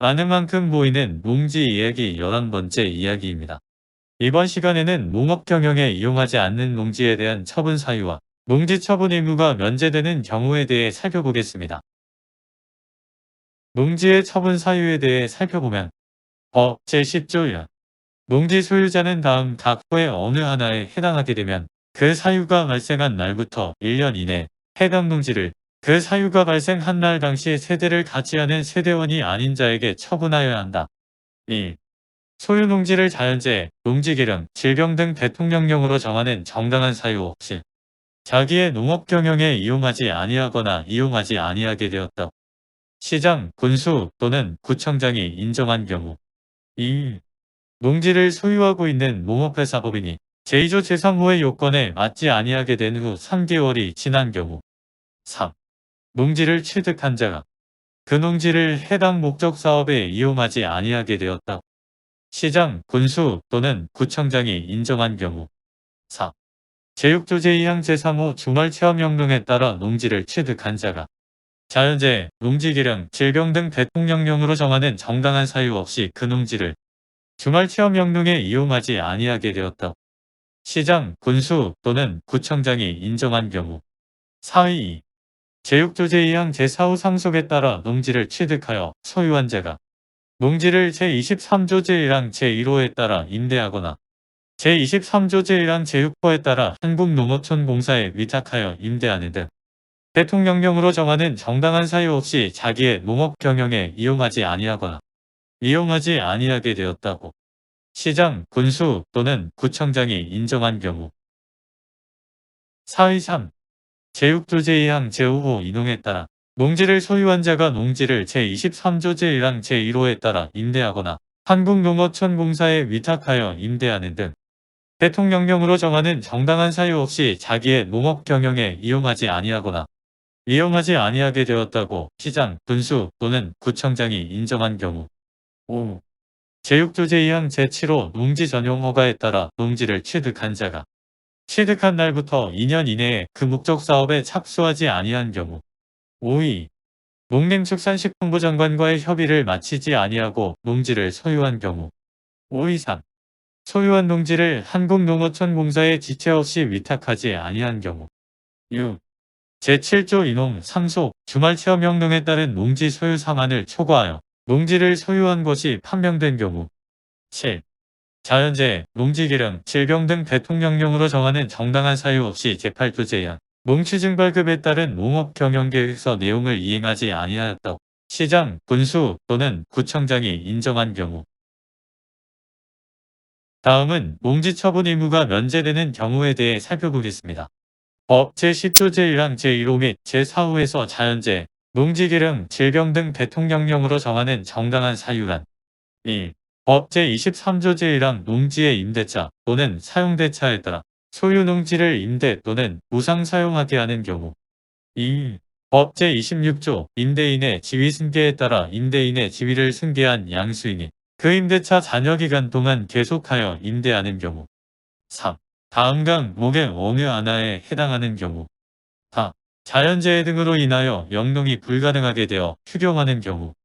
많은 만큼 보이는 농지 이야기 11번째 이야기입니다. 이번 시간에는 농업 경영에 이용하지 않는 농지에 대한 처분 사유와 농지 처분 의무가 면제되는 경우에 대해 살펴보겠습니다. 농지의 처분 사유에 대해 살펴보면 법 제10조 1 농지 소유자는 다음 각 호의 어느 하나에 해당하게 되면 그 사유가 발생한 날부터 1년 이내 해당 농지를 그 사유가 발생한 날 당시 세대를 갖지 않은 세대원이 아닌 자에게 처분하여야 한다. 2. 소유 농지를 자연재해, 농지개량, 질병 등 대통령령으로 정하는 정당한 사유 없이 자기의 농업 경영에 이용하지 아니하거나 이용하지 아니하게 되었다. 시장, 군수 또는 구청장이 인정한 경우. 2. 농지를 소유하고 있는 농업회사법인이 제2조 제3호의 요건에 맞지 아니하게 된 후 3개월이 지난 경우. 3. 농지를 취득한 자가 그 농지를 해당 목적 사업에 이용하지 아니하게 되었다. 시장, 군수 또는 구청장이 인정한 경우. 4. 제6조 제2항 제3호 주말체험령령에 따라 농지를 취득한 자가 자연재해, 농지개량, 질병 등 대통령령으로 정하는 정당한 사유 없이 그 농지를 주말체험령령에 이용하지 아니하게 되었다. 시장, 군수 또는 구청장이 인정한 경우. 4.2. 제6조 제2항 제4호 상속에 따라 농지를 취득하여 소유한 자가 농지를 제23조 제1항 제1호에 따라 임대하거나 제23조 제1항 제6호에 따라 한국농어촌공사에 위탁하여 임대하는 등 대통령령으로 정하는 정당한 사유 없이 자기의 농업 경영에 이용하지 아니하거나 이용하지 아니하게 되었다고 시장, 군수 또는 구청장이 인정한 경우. 4.3. 제6조 제2항 제5호 인용에 따라 농지를 소유한 자가 농지를 제23조 제1항 제1호에 따라 임대하거나 한국농어촌공사에 위탁하여 임대하는 등 대통령령으로 정하는 정당한 사유 없이 자기의 농업 경영에 이용하지 아니하거나 이용하지 아니하게 되었다고 시장, 군수 또는 구청장이 인정한 경우. 5. 제6조 제2항 제7호 농지 전용 허가에 따라 농지를 취득한 자가 취득한 날부터 2년 이내에 그 목적 사업에 착수하지 아니한 경우. 5위. 농림축산식품부 장관과의 협의를 마치지 아니하고 농지를 소유한 경우. 5.3. 소유한 농지를 한국농어촌공사에 지체 없이 위탁하지 아니한 경우. 6. 제7조 인용, 상속, 주말체험명령에 따른 농지 소유 상한을 초과하여 농지를 소유한 것이 판명된 경우. 7. 자연재해, 농지개량, 질병 등 대통령령으로 정하는 정당한 사유 없이 제8조 제한, 농취증 발급에 따른 농업경영계획서 내용을 이행하지 아니하였다. 시장, 군수 또는 구청장이 인정한 경우. 다음은 농지 처분 의무가 면제되는 경우에 대해 살펴보겠습니다. 법 제10조 제1항 제1호 및 제4호에서 자연재해, 농지개량, 질병 등 대통령령으로 정하는 정당한 사유란 1. 법 제23조 제1항 농지의 임대차 또는 사용대차에 따라 소유 농지를 임대 또는 무상 사용하게 하는 경우. 2. 법 제26조 임대인의 지위 승계에 따라 임대인의 지위를 승계한 양수인이 그 임대차 잔여기간 동안 계속하여 임대하는 경우. 3. 다음 항목의 어느 하나에 해당하는 경우. 4. 자연재해 등으로 인하여 영농이 불가능하게 되어 휴경하는 경우.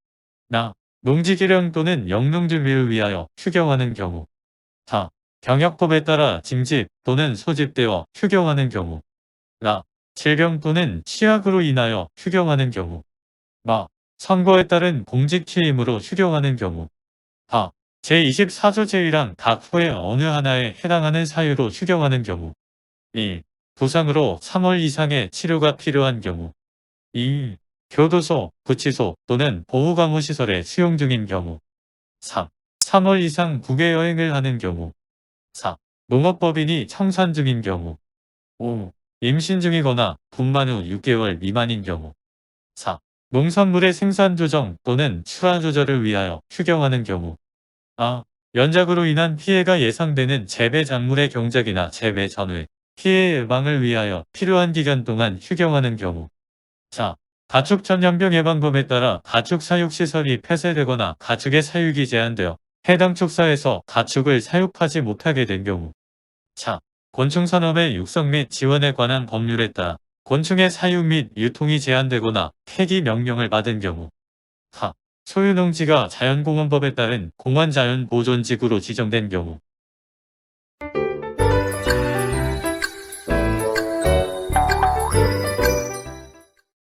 나. 농지개량 또는 영농 준비를 위하여 휴경하는 경우. 4. 경역법에 따라 징집 또는 소집되어 휴경하는 경우. 라. 질병 또는 치약으로 인하여 휴경하는 경우. 마. 선거에 따른 공직 취임으로 휴경하는 경우. 다. 제24조 제1항 각 호의 어느 하나에 해당하는 사유로 휴경하는 경우. 1. 부상으로 3월 이상의 치료가 필요한 경우. 2. 교도소, 구치소 또는 보호감호시설에 수용 중인 경우. 3. 3월 이상 국외 여행을 하는 경우. 4. 농업법인이 청산 중인 경우. 5. 임신 중이거나 분만 후 6개월 미만인 경우. 4. 농산물의 생산 조정 또는 출하 조절을 위하여 휴경하는 경우. 아. 연작으로 인한 피해가 예상되는 재배 작물의 경작이나 재배 전후에 피해 예방을 위하여 필요한 기간 동안 휴경하는 경우. 4. 가축 전염병 예방법에 따라 가축 사육시설이 폐쇄되거나 가축의 사육이 제한되어 해당 축사에서 가축을 사육하지 못하게 된 경우. 4. 곤충산업의 육성 및 지원에 관한 법률에 따라 곤충의 사육 및 유통이 제한되거나 폐기 명령을 받은 경우. 4. 소유농지가 자연공원법에 따른 공원자연보존지구로 지정된 경우